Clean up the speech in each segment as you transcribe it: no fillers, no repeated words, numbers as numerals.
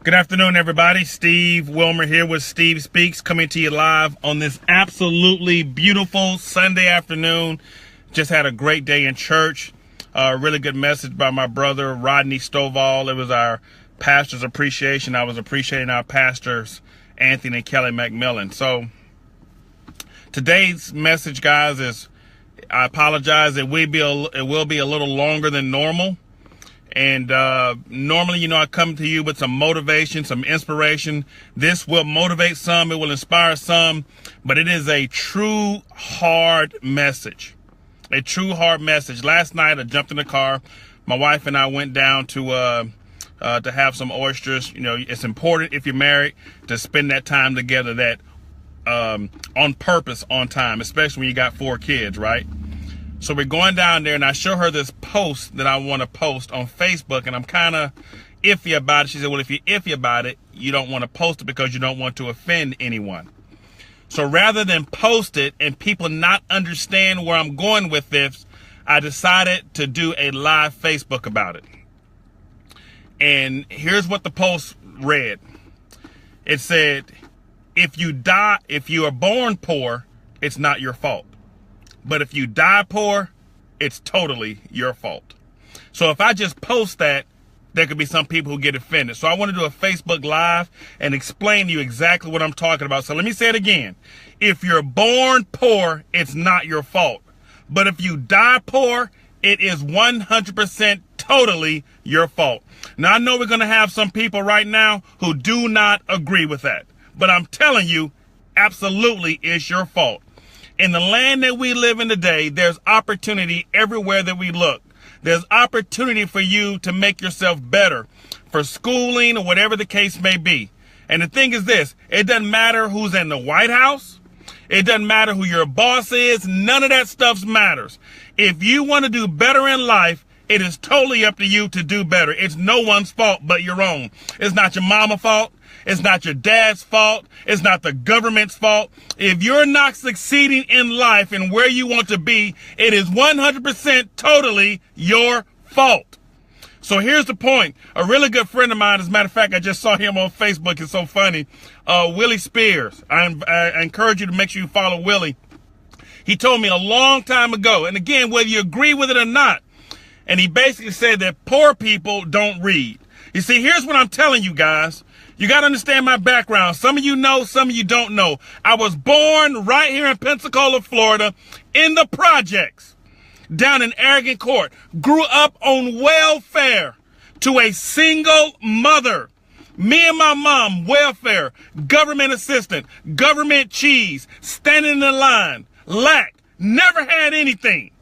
Good afternoon, everybody. Steve Wilmer here with Steve Speaks, coming to you live on this absolutely beautiful Sunday afternoon. Just had a great day in church. Really good message by my brother, Rodney Stovall. It was our pastor's appreciation. I was appreciating our pastors, Anthony and Kelly McMillan. So today's message, guys, is I apologize. It will be a little longer than normal. And normally, I come to you with some motivation, some inspiration. This will motivate some. It will inspire some. But it is a true hard message. A true hard message. Last night, I jumped in the car. My wife and I went down to have some oysters. It's important if you're married to spend that time together, that on purpose, on time, especially when you got 4 kids, right? So we're going down there, and I show her this post that I want to post on Facebook, and I'm kind of iffy about it. She said, well, if you're iffy about it, you don't want to post it because you don't want to offend anyone. So rather than post it and people not understand where I'm going with this, I decided to do a live Facebook about it. And here's what the post read. It said, if you are born poor, it's not your fault. But if you die poor, it's totally your fault. So if I just post that, there could be some people who get offended. So I want to do a Facebook Live and explain to you exactly what I'm talking about. So let me say it again. If you're born poor, it's not your fault. But if you die poor, it is 100% totally your fault. Now, I know we're going to have some people right now who do not agree with that. But I'm telling you, absolutely it's your fault. In the land that we live in today, there's opportunity everywhere that we look. There's opportunity for you to make yourself better, for schooling or whatever the case may be. And the thing is this, it doesn't matter who's in the White House. It doesn't matter who your boss is. None of that stuff matters. If you want to do better in life, it is totally up to you to do better. It's no one's fault but your own. It's not your mama's fault. It's not your dad's fault. It's not the government's fault. If you're not succeeding in life and where you want to be, it is 100% totally your fault. So here's the point. A really good friend of mine, as a matter of fact, I just saw him on Facebook. It's so funny. Willie Spears. I encourage you to make sure you follow Willie. He told me a long time ago, and again, whether you agree with it or not, and he basically said that poor people don't read. You see, here's what I'm telling you guys. You got to understand my background. Some of you know, some of you don't know. I was born right here in Pensacola, Florida, in the projects, down in Arrogant Court. Grew up on welfare to a single mother. Me and my mom, welfare, government assistant, government cheese, standing in the line, lack, never had anything.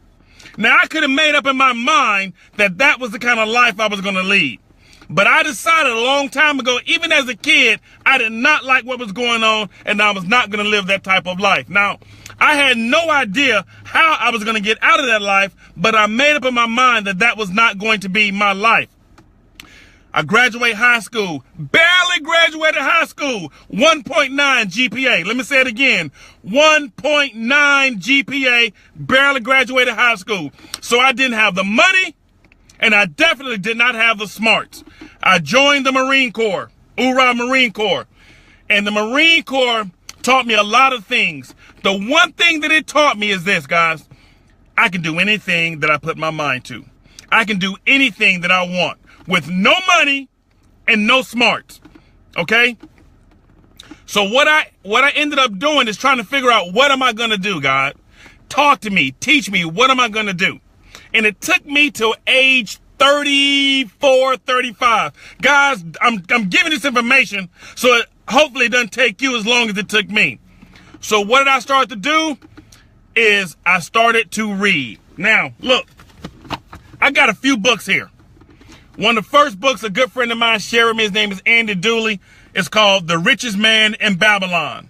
Now, I could have made up in my mind that that was the kind of life I was going to lead. But I decided a long time ago, even as a kid, I did not like what was going on, and I was not going to live that type of life. Now, I had no idea how I was going to get out of that life, but I made up in my mind that that was not going to be my life. I graduated high school, barely graduated high school, 1.9 GPA. Let me say it again, 1.9 GPA, barely graduated high school. So I didn't have the money, and I definitely did not have the smarts. I joined the Marine Corps, Hoorah Marine Corps. And the Marine Corps taught me a lot of things. The one thing that it taught me is this, guys. I can do anything that I put my mind to. I can do anything that I want with no money and no smarts. Okay? So what I ended up doing is trying to figure out, what am I going to do, God? Talk to me. Teach me. What am I going to do? And it took me to age 34, 35. Guys, I'm giving this information so hopefully it doesn't take you as long as it took me. So what did I start to do? Is I started to read. Now, look, I got a few books here. One of the first books a good friend of mine shared with me, his name is Andy Dooley. It's called The Richest Man in Babylon.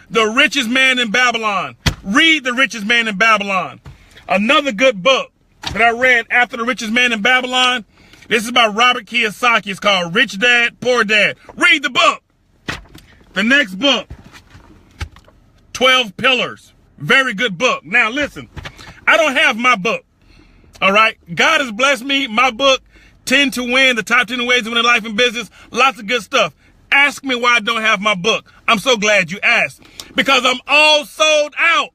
The Richest Man in Babylon. Read The Richest Man in Babylon. Another good book that I read after The Richest Man in Babylon, this is by Robert Kiyosaki. It's called Rich Dad, Poor Dad. Read the book. The next book, 12 Pillars. Very good book. Now listen, I don't have my book. All right. God has blessed me. My book 10 to Win, the top 10 ways to win in life and business. Lots of good stuff. Ask me why I don't have my book. I'm so glad you asked. Because I'm all sold out.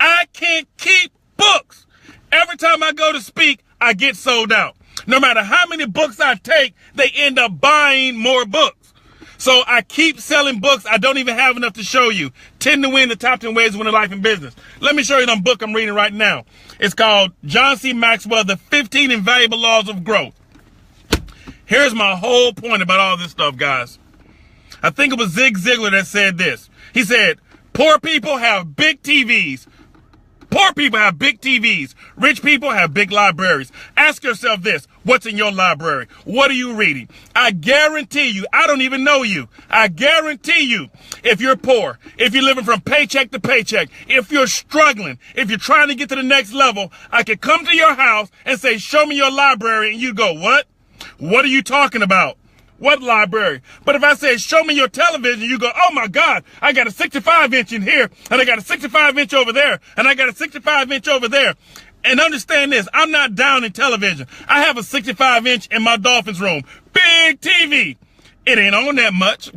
I can't keep books. Every time I go to speak, I get sold out. No matter how many books I take, they end up buying more books. So I keep selling books. I don't even have enough to show you. 10 to Win, the top 10 ways to win in life and business. Let me show you the book I'm reading right now. It's called John C. Maxwell, The 15 Invaluable Laws of Growth. Here's my whole point about all this stuff, guys. I think it was Zig Ziglar that said this. He said, poor people have big TVs. Poor people have big TVs. Rich people have big libraries. Ask yourself this. What's in your library? What are you reading? I guarantee you, I don't even know you. I guarantee you, if you're poor, if you're living from paycheck to paycheck, if you're struggling, if you're trying to get to the next level, I could come to your house and say, show me your library. And you go, what? What are you talking about? What library? But if I say, show me your television, you go, oh my God, I got a 65-inch in here, and I got a 65-inch over there, and I got a 65-inch over there. And understand this, I'm not down in television. I have a 65-inch in my Dolphins room. Big TV. It ain't on that much.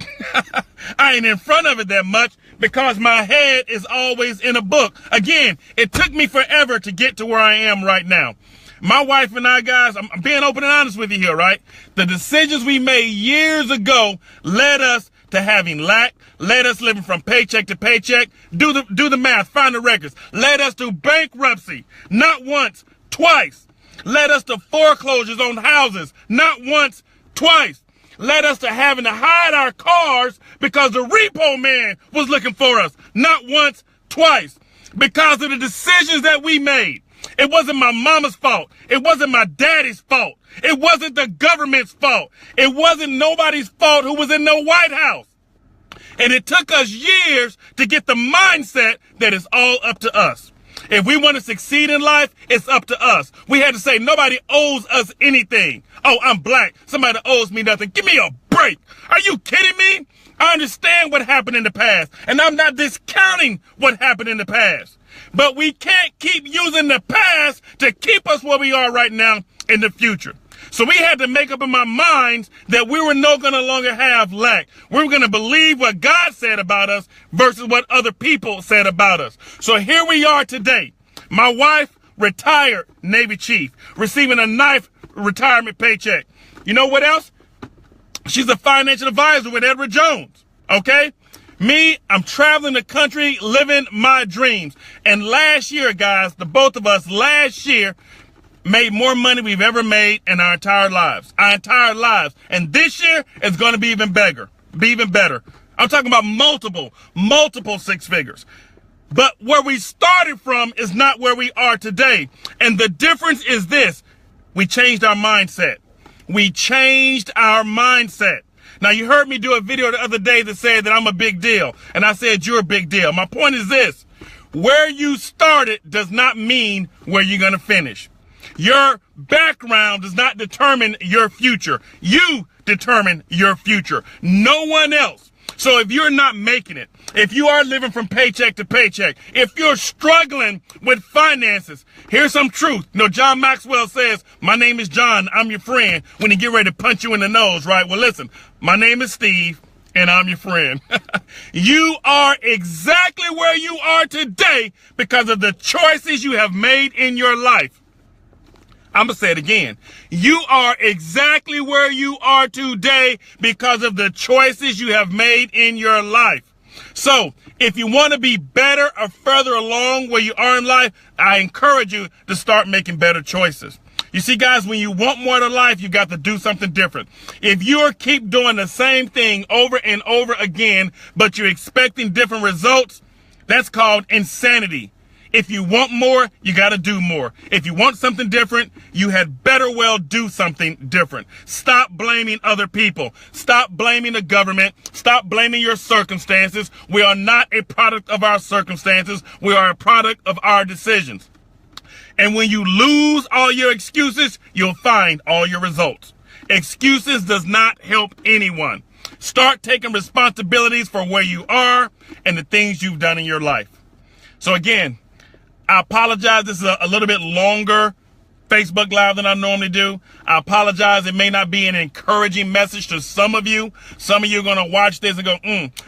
I ain't in front of it that much because my head is always in a book. Again, it took me forever to get to where I am right now. My wife and I, guys, I'm being open and honest with you here, right? The decisions we made years ago led us to having lack, led us living from paycheck to paycheck. Do the math, find the records. Led us to bankruptcy, not once, twice. Led us to foreclosures on houses, not once, twice. Led us to having to hide our cars because the repo man was looking for us, not once, twice. Because of the decisions that we made. It wasn't my mama's fault. It wasn't my daddy's fault. It wasn't the government's fault. It wasn't nobody's fault who was in the White House. And it took us years to get the mindset that it's all up to us. If we want to succeed in life, it's up to us. We had to say nobody owes us anything. Oh, I'm black. Somebody owes me nothing. Give me a break. Are you kidding me? I understand what happened in the past, and I'm not discounting what happened in the past. But we can't keep using the past to keep us where we are right now in the future. So we had to make up in our minds that we were no longer have lack. We were going to believe what God said about us versus what other people said about us. So here we are today. My wife, retired Navy chief, receiving a nice retirement paycheck. You know what else? She's a financial advisor with Edward Jones. Okay? Me, I'm traveling the country, living my dreams. And last year, guys, the both of us last year made more money we've ever made in our entire lives. And this year is going to be even better. I'm talking about multiple six figures. But where we started from is not where we are today. And the difference is this. We changed our mindset. Now, you heard me do a video the other day that said that I'm a big deal. And I said, you're a big deal. My point is this. Where you started does not mean where you're going to finish. Your background does not determine your future. You determine your future. No one else. So if you're not making it, if you are living from paycheck to paycheck, if you're struggling with finances, here's some truth. You know, John Maxwell says, my name is John, I'm your friend, when he get ready to punch you in the nose, right? Well, listen, my name is Steve, and I'm your friend. You are exactly where you are today because of the choices you have made in your life. I'm going to say it again. You are exactly where you are today because of the choices you have made in your life. So if you want to be better or further along where you are in life, I encourage you to start making better choices. You see, guys, when you want more to life, you got to do something different. If you keep doing the same thing over and over again, but you're expecting different results, that's called insanity. If you want more, you got to do more. If you want something different, you had better well do something different. Stop blaming other people. Stop blaming the government. Stop blaming your circumstances. We are not a product of our circumstances. We are a product of our decisions. And when you lose all your excuses, you'll find all your results. Excuses does not help anyone. Start taking responsibilities for where you are and the things you've done in your life. So again, I apologize. This is a little bit longer Facebook Live than I normally do. I apologize. It may not be an encouraging message to some of you. Some of you are going to watch this and go,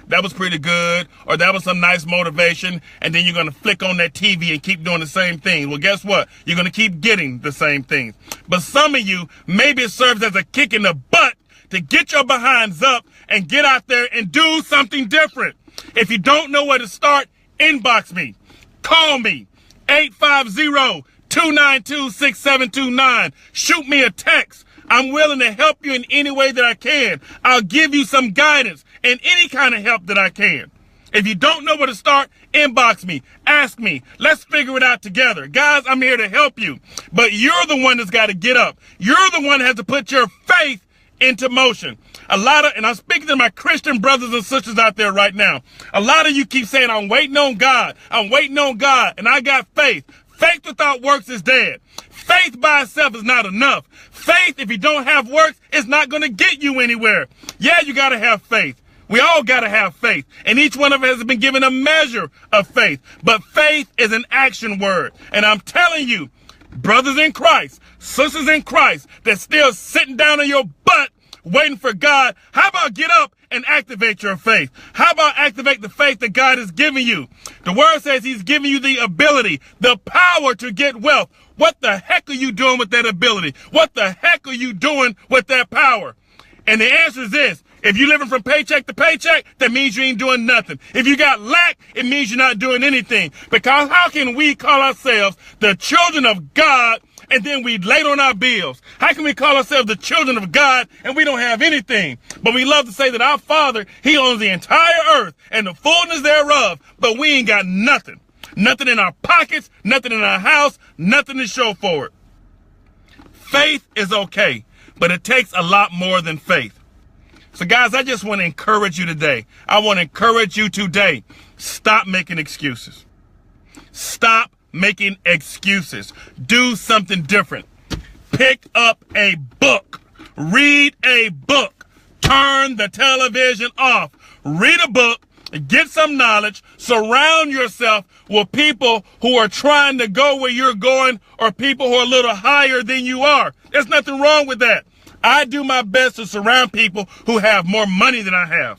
that was pretty good, or that was some nice motivation, and then you're going to flick on that TV and keep doing the same thing. Well, guess what? You're going to keep getting the same things. But some of you, maybe it serves as a kick in the butt to get your behinds up and get out there and do something different. If you don't know where to start, inbox me. Call me. 850-292-6729. Shoot me a text. I'm willing to help you in any way that I can. I'll give you some guidance and any kind of help that I can. If you don't know where to start, inbox me. Ask me. Let's figure it out together. Guys, I'm here to help you. But you're the one that's got to get up. You're the one that has to put your faith into motion. And I'm speaking to my Christian brothers and sisters out there right now. A lot of you keep saying, I'm waiting on God. I'm waiting on God. And I got faith. Faith without works is dead. Faith by itself is not enough. Faith, if you don't have works, is not going to get you anywhere. Yeah, you got to have faith. We all got to have faith. And each one of us has been given a measure of faith. But faith is an action word. And I'm telling you, brothers in Christ, sisters in Christ, that's still sitting down on your butt waiting for God, how about get up and activate your faith? How about activate the faith that God has given you? The word says he's giving you the ability, the power to get wealth. What the heck are you doing with that ability? What the heck are you doing with that power? And the answer is this. If you're living from paycheck to paycheck, that means you ain't doing nothing. If you got lack, it means you're not doing anything. Because how can we call ourselves the children of God and then we late on our bills? How can we call ourselves the children of God and we don't have anything? But we love to say that our Father, he owns the entire earth and the fullness thereof, but we ain't got nothing. Nothing in our pockets, nothing in our house, nothing to show for it. Faith is okay, but it takes a lot more than faith. So guys, I just want to encourage you today. I want to encourage you today. Stop making excuses. Stop making excuses. Do something different. Pick up a book. Read a book. Turn the television off. Read a book. Get some knowledge. Surround yourself with people who are trying to go where you're going or people who are a little higher than you are. There's nothing wrong with that. I do my best to surround people who have more money than I have,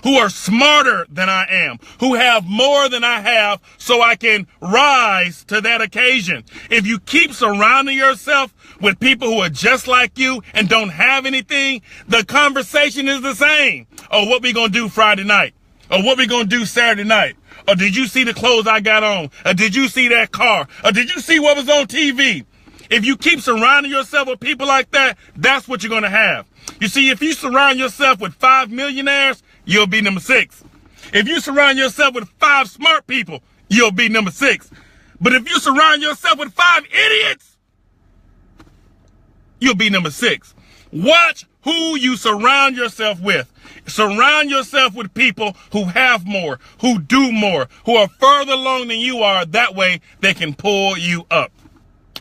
who are smarter than I am, who have more than I have, so I can rise to that occasion. If you keep surrounding yourself with people who are just like you and don't have anything, the conversation is the same. Oh, what we gonna do Friday night? Or what we gonna do Saturday night? Or did you see the clothes I got on? Or did you see that car? Or did you see what was on TV? If you keep surrounding yourself with people like that, that's what you're going to have. You see, if you surround yourself with 5 millionaires, you'll be number 6. If you surround yourself with 5 smart people, you'll be number 6. But if you surround yourself with 5 idiots, you'll be number 6. Watch who you surround yourself with. Surround yourself with people who have more, who do more, who are further along than you are. That way they can pull you up.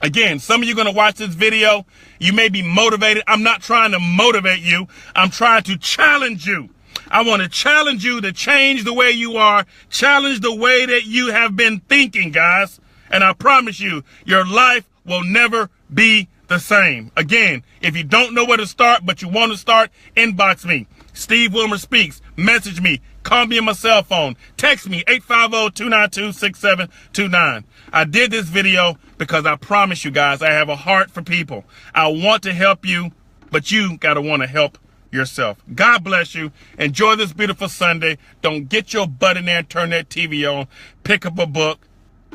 Again, some of you are going to watch this video. You may be motivated. I'm not trying to motivate you. I'm trying to challenge you. I want to challenge you to change the way you are, challenge the way that you have been thinking, guys. And I promise you, your life will never be the same. Again, if you don't know where to start, but you want to start, inbox me. Steve Wilmer Speaks. Message me. Call me on my cell phone. Text me, 850-292-6729. I did this video because I promise you guys, I have a heart for people. I want to help you, but you got to want to help yourself. God bless you. Enjoy this beautiful Sunday. Don't get your butt in there and turn that TV on. Pick up a book.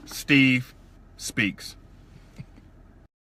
Steve Speaks.